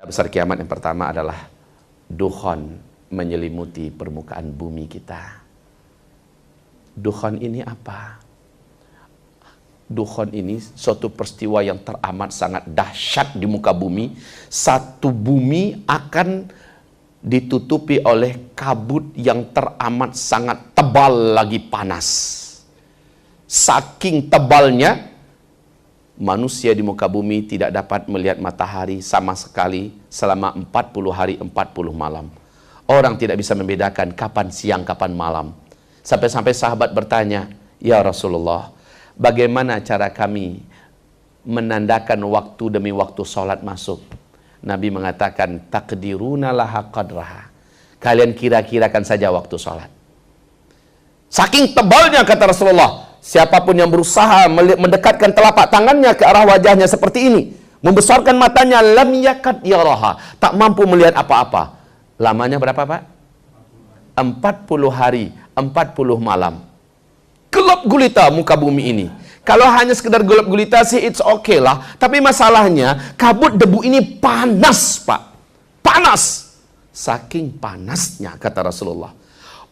Besar kiamat yang pertama adalah dukhon menyelimuti permukaan bumi kita. Dukhon ini apa? Dukhon ini suatu peristiwa yang teramat sangat dahsyat di muka bumi. Satu bumi akan ditutupi oleh kabut yang teramat sangat tebal lagi panas. Saking tebalnya, manusia di muka bumi tidak dapat melihat matahari sama sekali selama 40 hari 40 malam. Orang tidak bisa membedakan kapan siang, kapan malam. Sampai-sampai sahabat bertanya, "Ya Rasulullah, bagaimana cara kami menandakan waktu demi waktu sholat masuk?" Nabi mengatakan, "Taqdiruna laha qadraha." Kalian kira-kirakan saja waktu sholat. Saking tebalnya, kata Rasulullah, siapapun yang berusaha mendekatkan telapak tangannya ke arah wajahnya seperti ini, membesarkan matanya, lam yakad yaraha, tak mampu melihat apa-apa. Lamanya berapa, Pak? 40 hari, 40 malam. Gelap gulita muka bumi ini. Kalau hanya sekedar gelap gulita sih it's okay lah. Tapi masalahnya kabut debu ini panas, Pak. Panas. Saking panasnya, kata Rasulullah,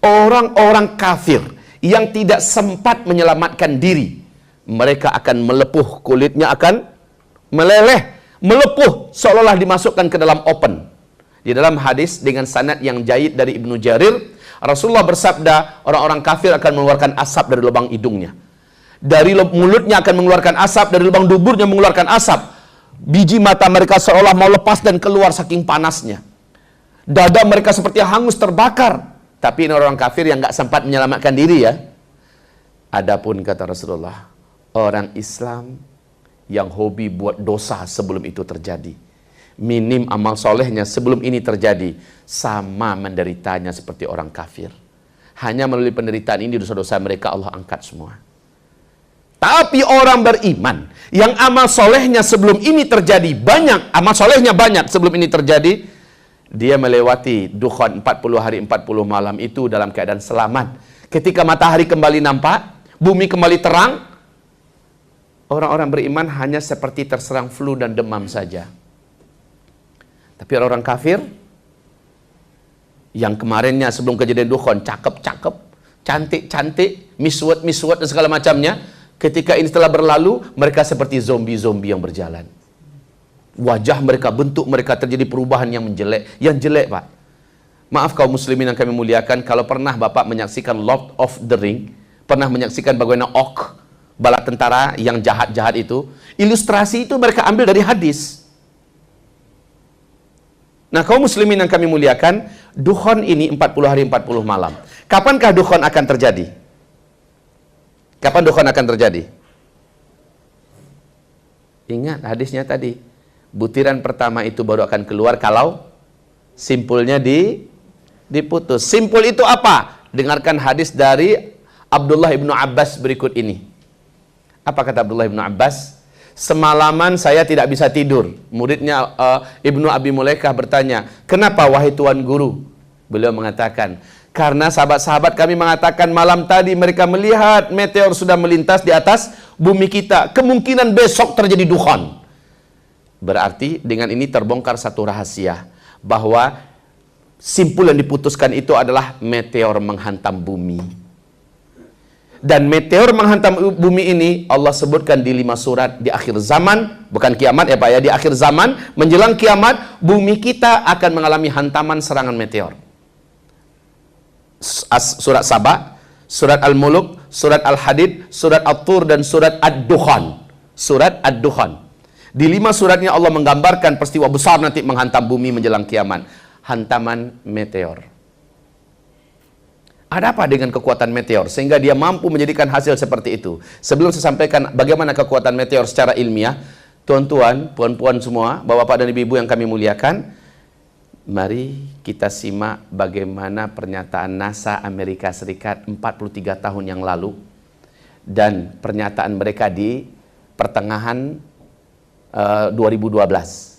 orang-orang kafir yang tidak sempat menyelamatkan diri, mereka akan melepuh, kulitnya akan meleleh, melepuh, seolah-olah dimasukkan ke dalam oven. Di dalam hadis dengan sanad yang jayyid dari Ibnu Jarir, Rasulullah bersabda, orang-orang kafir akan mengeluarkan asap dari lubang hidungnya. Dari mulutnya akan mengeluarkan asap, dari lubang duburnya mengeluarkan asap. Biji mata mereka seolah mau lepas dan keluar saking panasnya. Dada mereka seperti hangus terbakar. Tapi ini orang kafir yang nggak sempat menyelamatkan diri ya. Adapun kata Rasulullah, orang Islam yang hobi buat dosa sebelum itu terjadi, minim amal solehnya sebelum ini terjadi, sama menderitanya seperti orang kafir. Hanya melalui penderitaan ini dosa-dosa mereka Allah angkat semua. Tapi orang beriman yang amal solehnya sebelum ini terjadi banyak, amal solehnya banyak sebelum ini terjadi, dia melewati dukhon 40 hari 40 malam itu dalam keadaan selamat. Ketika matahari kembali nampak, bumi kembali terang, orang-orang beriman hanya seperti terserang flu dan demam saja. Tapi orang kafir yang kemarinnya sebelum kejadian dukhon cakep-cakep, cantik-cantik, miswat-miswat dan segala macamnya, ketika ini setelah berlalu, mereka seperti zombie-zombie yang berjalan. Wajah mereka, bentuk mereka terjadi perubahan yang menjelek, yang jelek, Pak. Maaf kaum muslimin yang kami muliakan, kalau pernah Bapak menyaksikan Lord of the Ring, pernah menyaksikan bagaimana Orc, bala tentara yang jahat-jahat itu, ilustrasi itu mereka ambil dari hadis. Nah, kaum muslimin yang kami muliakan, dukhon ini 40 hari 40 malam. Kapankah dukhon akan terjadi? Kapan dukhon akan terjadi? Ingat hadisnya tadi. Butiran pertama itu baru akan keluar kalau simpulnya diputus. Simpul itu apa? Dengarkan hadis dari Abdullah ibnu Abbas berikut ini. Apa kata Abdullah ibnu Abbas? Semalaman saya tidak bisa tidur. Muridnya Ibnu Abi Mulaikah bertanya, kenapa wahai Tuan Guru? Beliau mengatakan, karena sahabat-sahabat kami mengatakan malam tadi mereka melihat meteor sudah melintas di atas bumi kita. Kemungkinan besok terjadi dukhon. Berarti dengan ini terbongkar satu rahasia, bahwa simpul yang diputuskan itu adalah meteor menghantam bumi. Dan meteor menghantam bumi ini Allah sebutkan di 5 surat di akhir zaman, bukan kiamat ya Pak ya, di akhir zaman menjelang kiamat bumi kita akan mengalami hantaman serangan meteor. Surat Saba, surat Al-Muluk, surat Al-Hadid, surat At-Tur dan surat Ad-Dukhan. Surat Ad-Dukhan. Di 5 suratnya Allah menggambarkan peristiwa besar nanti menghantam bumi menjelang kiamat. Hantaman meteor. Ada apa dengan kekuatan meteor sehingga dia mampu menjadikan hasil seperti itu? Sebelum saya sampaikan bagaimana kekuatan meteor secara ilmiah, tuan-tuan, puan-puan semua, bapak-bapak dan ibu-ibu yang kami muliakan, mari kita simak bagaimana pernyataan NASA Amerika Serikat 43 tahun yang lalu dan pernyataan mereka di pertengahan 2012.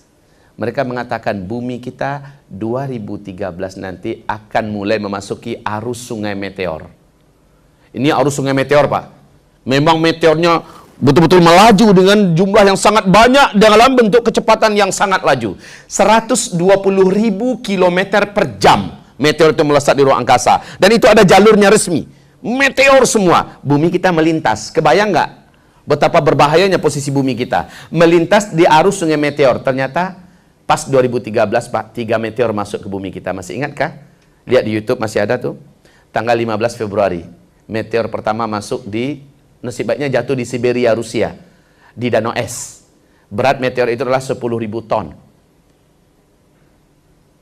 Mereka mengatakan bumi kita 2013 nanti akan mulai memasuki arus sungai meteor. Ini arus sungai meteor, Pak. Memang meteornya Betul-betul melaju dengan jumlah yang sangat banyak dalam bentuk kecepatan yang sangat laju. 120.000 kilometer per jam meteor itu melesat di ruang angkasa. Dan itu ada jalurnya resmi. Meteor semua. Bumi kita melintas. Kebayang nggak betapa berbahayanya posisi bumi kita? Melintas di arus sungai meteor. Ternyata pas 2013 Pak, 3 meteor masuk ke bumi kita. Masih ingatkah? Lihat di YouTube masih ada tuh. Tanggal 15 Februari. Meteor pertama masuk di, nasib baiknya jatuh di Siberia, Rusia, di Danau Es. Berat meteor itu adalah 10.000 ton.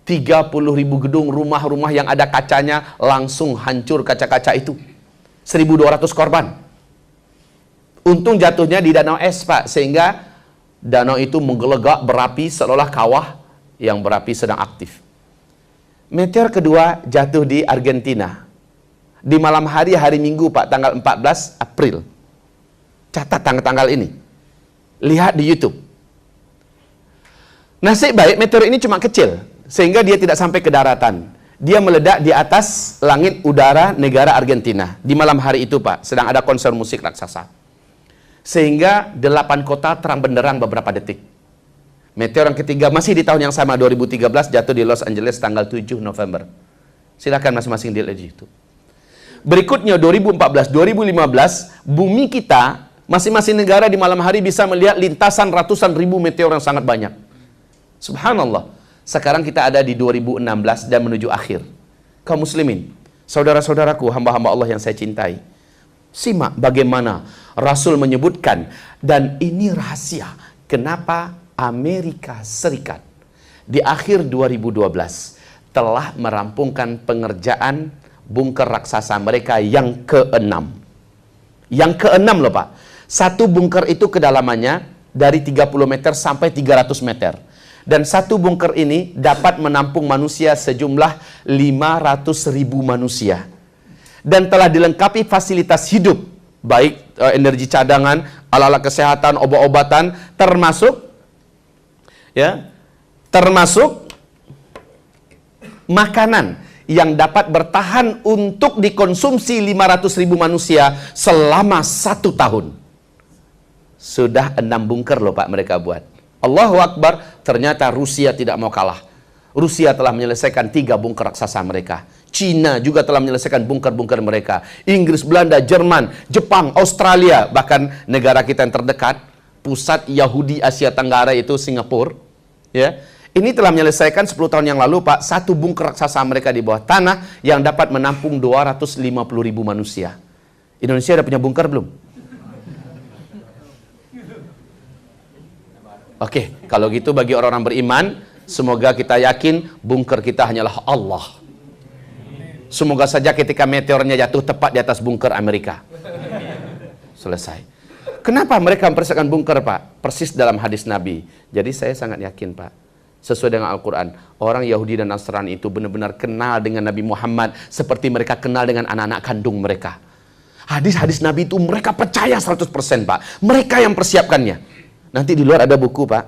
30.000 gedung, rumah-rumah yang ada kacanya langsung hancur kaca-kaca itu. 1.200 korban. Untung jatuhnya di Danau Es, Pak, sehingga danau itu menggelegak berapi seolah kawah yang berapi sedang aktif. Meteor kedua jatuh di Argentina. Di malam hari, hari Minggu Pak, tanggal 14 April. Catat tanggal-tanggal ini. Lihat di YouTube. Nasib baik meteor ini cuma kecil, sehingga dia tidak sampai ke daratan. Dia meledak di atas langit udara negara Argentina. Di malam hari itu Pak, sedang ada konser musik raksasa. Sehingga 8 kota terang benderang beberapa detik. Meteor yang ketiga masih di tahun yang sama, 2013, jatuh di Los Angeles tanggal 7 November. Silakan masing-masing dilihat di YouTube. Berikutnya 2014, 2015, bumi kita, masing-masing negara di malam hari bisa melihat lintasan ratusan ribu meteor yang sangat banyak. Subhanallah. Sekarang kita ada di 2016 dan menuju akhir. Kaum muslimin, saudara-saudaraku, hamba-hamba Allah yang saya cintai. Simak bagaimana Rasul menyebutkan, dan ini rahasia, kenapa Amerika Serikat di akhir 2012 telah merampungkan pengerjaan bunker raksasa mereka yang ke-6. Yang ke-6 loh Pak. Satu bunker itu kedalamannya dari 30 meter sampai 300 meter. Dan satu bunker ini dapat menampung manusia sejumlah 500.000 manusia. Dan telah dilengkapi fasilitas hidup, baik energi cadangan, alat-alat kesehatan, obat-obatan, termasuk makanan yang dapat bertahan untuk dikonsumsi 500.000 manusia selama 1 tahun. Sudah 6 bunker loh Pak mereka buat. Allahu Akbar, ternyata Rusia tidak mau kalah. Rusia telah menyelesaikan 3 bunker raksasa mereka. Cina juga telah menyelesaikan bunker-bunker mereka. Inggris, Belanda, Jerman, Jepang, Australia, bahkan negara kita yang terdekat, pusat Yahudi Asia Tenggara itu Singapura, ya. Ini telah menyelesaikan 10 tahun yang lalu Pak, 1 bunker raksasa mereka di bawah tanah yang dapat menampung 250.000 manusia. Indonesia udah punya bunker belum? Oke, kalau gitu bagi orang-orang beriman, semoga kita yakin bunker kita hanyalah Allah. Semoga saja ketika meteornya jatuh tepat di atas bunker Amerika. Selesai. Kenapa mereka mempersiapkan bunker Pak? Persis dalam hadis Nabi. Jadi saya sangat yakin Pak, sesuai dengan Al-Quran, orang Yahudi dan Nasrani itu benar-benar kenal dengan Nabi Muhammad seperti mereka kenal dengan anak-anak kandung mereka. Hadis-hadis Nabi itu mereka percaya 100% Pak. Mereka yang persiapkannya. Nanti di luar ada buku Pak.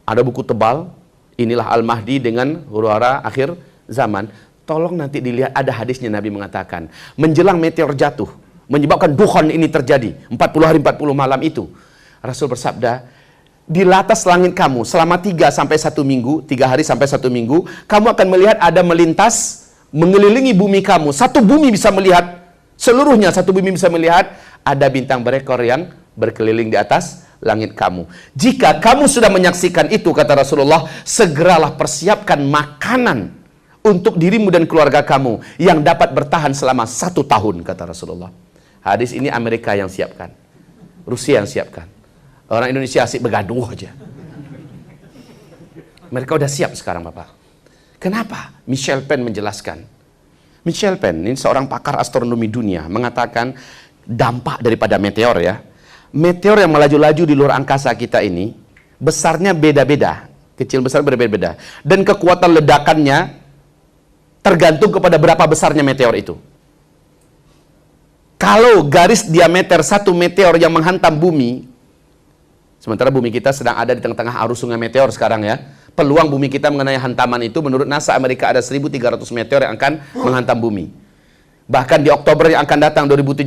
Ada buku tebal. Inilah Al-Mahdi dengan huru-hara akhir zaman. Tolong nanti dilihat, ada hadisnya Nabi mengatakan, menjelang meteor jatuh, menyebabkan dukhon ini terjadi, 40 hari 40 malam itu. Rasul bersabda, di atas langit kamu selama 3 sampai 1 minggu, 3 hari sampai 1 minggu, kamu akan melihat ada melintas mengelilingi bumi kamu. Satu bumi bisa melihat seluruhnya, satu bumi bisa melihat ada bintang berekor yang berkeliling di atas langit kamu. Jika kamu sudah menyaksikan itu, kata Rasulullah, segeralah persiapkan makanan untuk dirimu dan keluarga kamu yang dapat bertahan selama 1 tahun, kata Rasulullah. Hadis ini Amerika yang siapkan, Rusia yang siapkan. Orang Indonesia asik bergaduh aja. Mereka udah siap sekarang Bapak. Kenapa? Michel Penn menjelaskan. Michel Penn ini seorang pakar astronomi dunia, mengatakan dampak daripada meteor ya. Meteor yang melaju-laju di luar angkasa kita ini besarnya beda-beda, kecil besar berbeda-beda, dan kekuatan ledakannya tergantung kepada berapa besarnya meteor itu. Kalau garis diameter 1 meteor yang menghantam bumi, sementara bumi kita sedang ada di tengah-tengah arus sungai meteor sekarang ya, peluang bumi kita mengenai hantaman itu menurut NASA Amerika ada 1.300 meteor yang akan menghantam bumi. Bahkan di Oktober yang akan datang 2017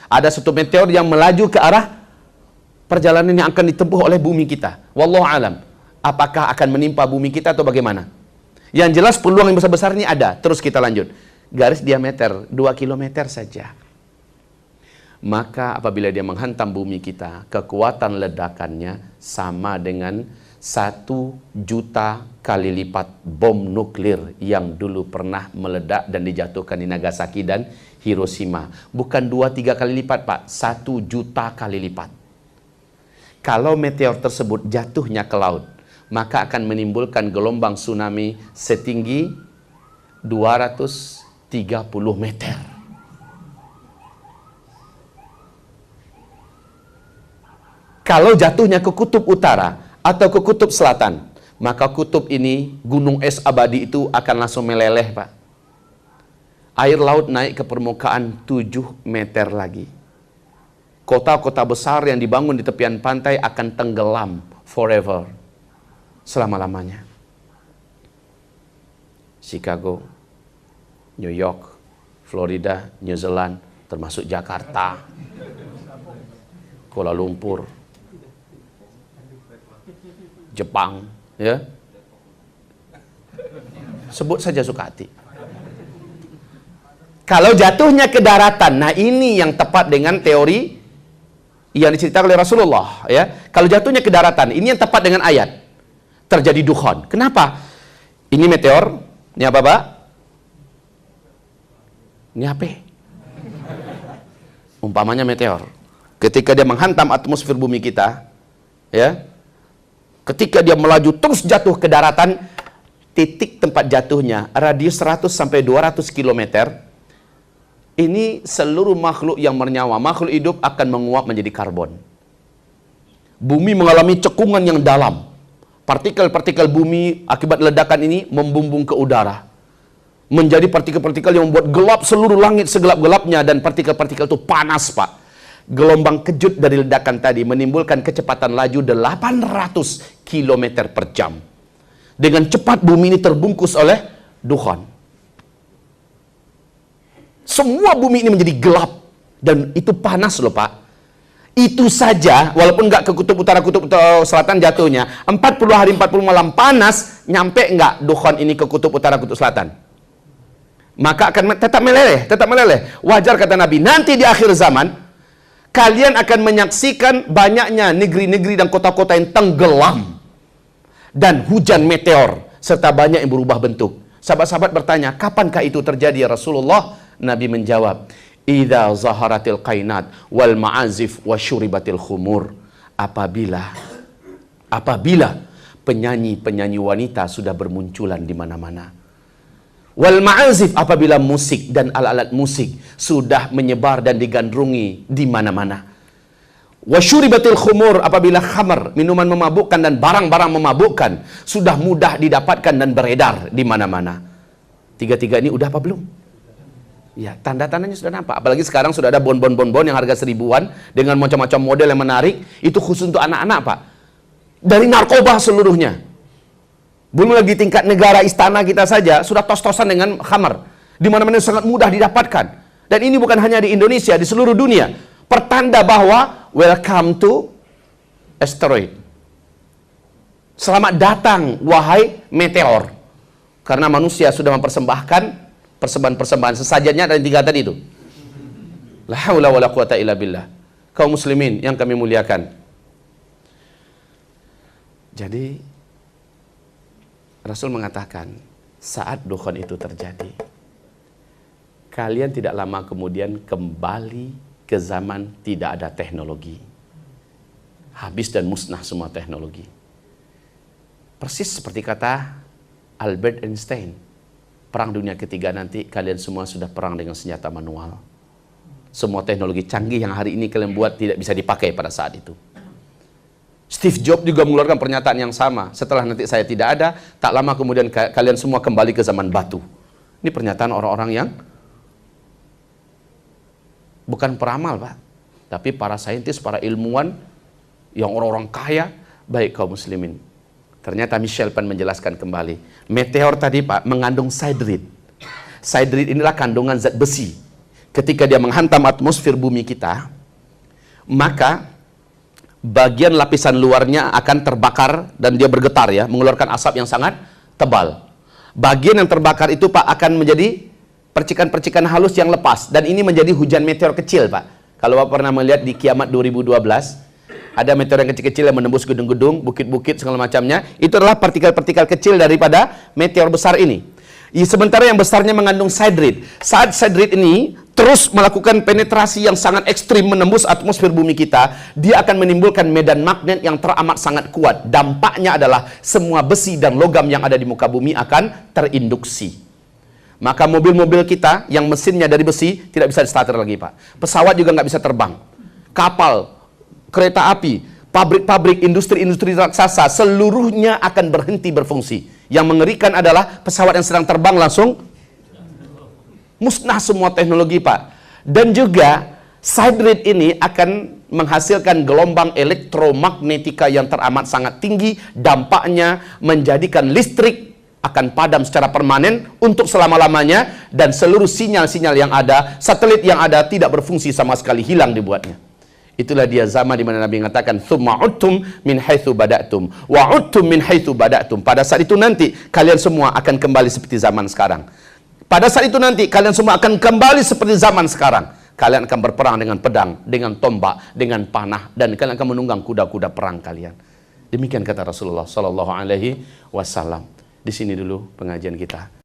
ada 1 meteor yang melaju ke arah perjalanan yang akan ditempuh oleh bumi kita. Wallahu alam. Apakah akan menimpa bumi kita atau bagaimana? Yang jelas peluang yang besar-besar ini ada. Terus kita lanjut. Garis diameter 2 km saja. Maka apabila dia menghantam bumi kita, kekuatan ledakannya sama dengan 1 juta kali lipat bom nuklir yang dulu pernah meledak dan dijatuhkan di Nagasaki dan Hiroshima. Bukan 2-3 kali lipat, Pak. 1 juta kali lipat. Kalau meteor tersebut jatuhnya ke laut, maka akan menimbulkan gelombang tsunami setinggi 230 meter. Kalau jatuhnya ke kutub utara atau ke kutub selatan, maka kutub ini, gunung es abadi itu akan langsung meleleh, Pak. Air laut naik ke permukaan 7 meter lagi. Kota-kota besar yang dibangun di tepian pantai akan tenggelam forever, selama-lamanya. Chicago, New York, Florida, New Zealand, termasuk Jakarta, Kuala Lumpur, Jepang, ya. Sebut saja suka hati. Kalau jatuhnya ke daratan, nah ini yang tepat dengan teori yang diceritakan oleh Rasulullah, ya. Kalau jatuhnya ke daratan, ini yang tepat dengan ayat. Terjadi dukhan. Kenapa? Ini meteor, ini apa, Pak? Ini apa? Umpamanya meteor. Ketika dia menghantam atmosfer bumi kita, ya. Ketika dia melaju terus jatuh ke daratan, titik tempat jatuhnya radius 100 sampai 200 km. Ini seluruh makhluk yang bernyawa, makhluk hidup akan menguap menjadi karbon. Bumi mengalami cekungan yang dalam. Partikel-partikel bumi akibat ledakan ini membumbung ke udara. Menjadi partikel-partikel yang membuat gelap seluruh langit segelap-gelapnya, dan partikel-partikel itu panas, Pak. Gelombang kejut dari ledakan tadi menimbulkan kecepatan laju 800 km per jam. Dengan cepat bumi ini terbungkus oleh dukhan. Semua bumi ini menjadi gelap. Dan itu panas loh, Pak. Itu saja, walaupun nggak ke kutub utara, kutub selatan jatuhnya, 40 hari 40 malam panas, nyampe nggak dukhan ini ke kutub utara, kutub selatan? Maka akan tetap meleleh, tetap meleleh. Wajar kata Nabi, nanti di akhir zaman, kalian akan menyaksikan banyaknya negeri-negeri dan kota-kota yang tenggelam. Dan hujan meteor, serta banyak yang berubah bentuk. Sahabat-sahabat bertanya, kapankah itu terjadi ya Rasulullah? Nabi menjawab, idza zaharatil qainat wal ma'azif wa syuribatil khumur. Apabila penyanyi-penyanyi wanita sudah bermunculan di mana-mana. Wal ma'azif, apabila musik dan alat-alat musik sudah menyebar dan digandrungi di mana-mana. Wa syuribatil khumur, apabila khamar, minuman memabukkan dan barang-barang memabukkan sudah mudah didapatkan dan beredar di mana-mana. Tiga-tiga ini udah apa belum? Ya, tanda-tandanya sudah nampak. Apalagi sekarang sudah ada bonbon-bonbon yang harga 1000-an dengan macam-macam model yang menarik. Itu khusus untuk anak-anak, Pak. Dari narkoba seluruhnya. Belum lagi tingkat negara, istana kita saja sudah tos-tosan dengan khamar. Di mana-mana sangat mudah didapatkan. Dan ini bukan hanya di Indonesia, di seluruh dunia. Pertanda bahwa welcome to asteroid. Selamat datang, wahai meteor. Karena manusia sudah mempersembahkan persembahan-persembahan, sesajennya dari 3 tadi itu. La haula wala quwata illa billah. Kaum muslimin yang kami muliakan. Jadi Rasul mengatakan, saat dukhan itu terjadi, kalian tidak lama kemudian kembali ke zaman tidak ada teknologi. Habis dan musnah semua teknologi. Persis seperti kata Albert Einstein, Perang Dunia Ketiga nanti kalian semua sudah perang dengan senjata manual. Semua teknologi canggih yang hari ini kalian buat tidak bisa dipakai pada saat itu. Steve Jobs juga mengeluarkan pernyataan yang sama. Setelah nanti saya tidak ada, tak lama kemudian kalian semua kembali ke zaman batu. Ini pernyataan orang-orang yang bukan peramal, Pak. Tapi para saintis, para ilmuwan, yang orang-orang kaya, baik kaum muslimin. Ternyata Michel Pan menjelaskan kembali. Meteor tadi, Pak, mengandung siderid. Siderid inilah kandungan zat besi. Ketika dia menghantam atmosfer bumi kita, maka bagian lapisan luarnya akan terbakar dan dia bergetar ya, mengeluarkan asap yang sangat tebal. Bagian yang terbakar itu Pak akan menjadi percikan-percikan halus yang lepas, dan ini menjadi hujan meteor kecil Pak. Kalau Bapak pernah melihat di Kiamat 2012, ada meteor yang kecil-kecil yang menembus gedung-gedung, bukit-bukit segala macamnya. Itu adalah partikel-partikel kecil daripada meteor besar ini. Sementara yang besarnya mengandung siderid. Saat siderid ini terus melakukan penetrasi yang sangat ekstrim menembus atmosfer bumi kita, dia akan menimbulkan medan magnet yang teramat sangat kuat. Dampaknya adalah semua besi dan logam yang ada di muka bumi akan terinduksi. Maka mobil-mobil kita yang mesinnya dari besi tidak bisa di-starter lagi Pak. Pesawat juga nggak bisa terbang. Kapal, kereta api, pabrik-pabrik, industri-industri raksasa, seluruhnya akan berhenti berfungsi. Yang mengerikan adalah pesawat yang sedang terbang langsung musnah semua teknologi Pak. Dan juga siderid ini akan menghasilkan gelombang elektromagnetika yang teramat sangat tinggi. Dampaknya menjadikan listrik akan padam secara permanen untuk selama-lamanya, dan seluruh sinyal-sinyal yang ada, satelit yang ada tidak berfungsi sama sekali, hilang dibuatnya. Itulah dia zaman di mana Nabi mengatakan tsumma udtum min haitsu bada'tum wa udtum min haitsu bada'tum. Pada saat itu nanti kalian semua akan kembali seperti zaman sekarang. Pada saat itu nanti kalian semua akan kembali seperti zaman sekarang. Kalian akan berperang dengan pedang, dengan tombak, dengan panah, dan kalian akan menunggang kuda-kuda perang kalian. Demikian kata Rasulullah sallallahu alaihi wasallam. Di sini dulu pengajian kita.